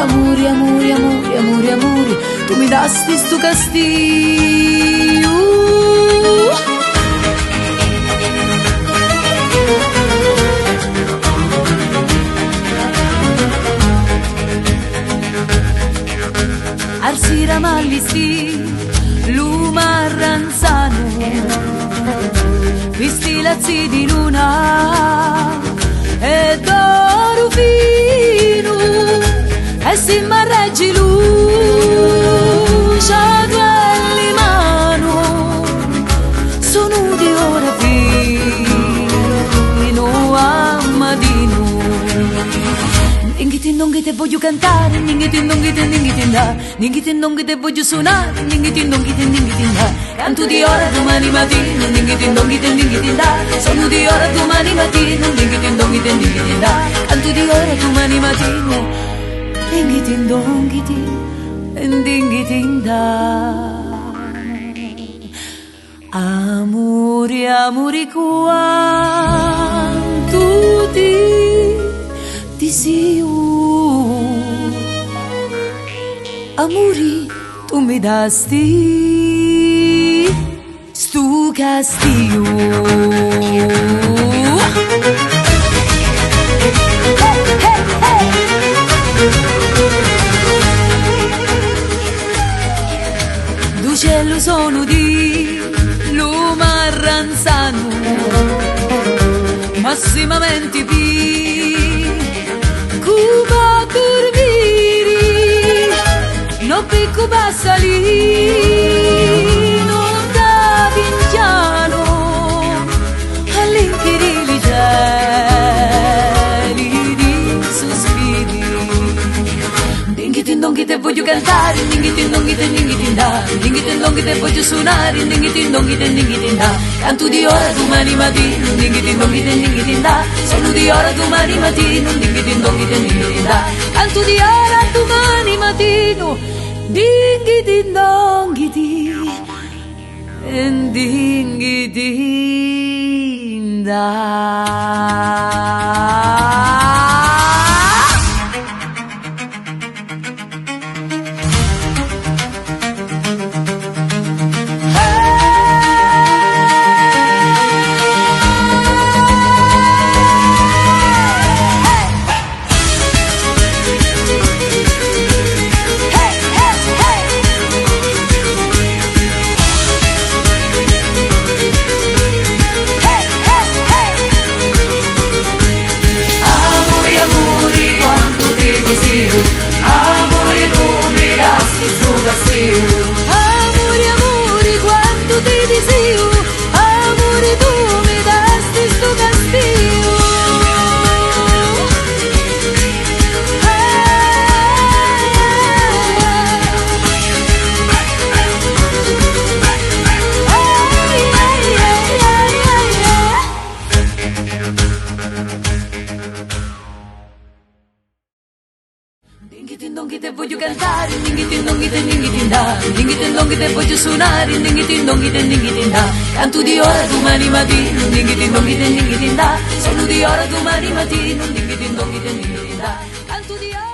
Amori, amori, amori, amori, amori, tu mi dasti sto castigo. Arsira mallisti, l'umarranzano, visti lazzi di luna e d'oro fino, e si marreggi luce a quelle mano, sono di ora fino a mattino. Ninghiti non che te voglio cantare, ninghiti non che te da, ninghiti non che te voglio suonare, ninghiti non che te da. Canto di ora domani mattino, ninghiti non che te da, sono di ora domani mattino, ninghiti non che te da. Canto di ora domani mattino, ninghiti non che te da. Amori, amori quanto ti desio, amori tu mi dasti stu castigo. Hey, hey, hey. D'uccello sono di l'umarranzano, massimamente Cuba dormiri, no picco passa lì, non da vinciano, all'inchirili geli di sospiri. Dinghiti non che te voglio cantare, dinghiti non che te da, dinghiti non che te voglio suonare, dinghiti non che te da. Canto di ora domani mattino, dinghiti non che te da, sono di ora domani mattino, dinghiti non che te da. Canto di ora domani mattino, dinghiti non che te da. Amore tu mi dasti sto castigo. Amore, amore, quanto ti desio, amore tu mi dasti sto castigo. Dinghiti non che te voglio cantare, dinghiti non che te da, dinghiti non che te voglio suonare, dinghiti non che te da. Canto di ora domani mattino, dinghiti non che te da, sono di ora domani mattino, dinghiti non che te da. Canto di ora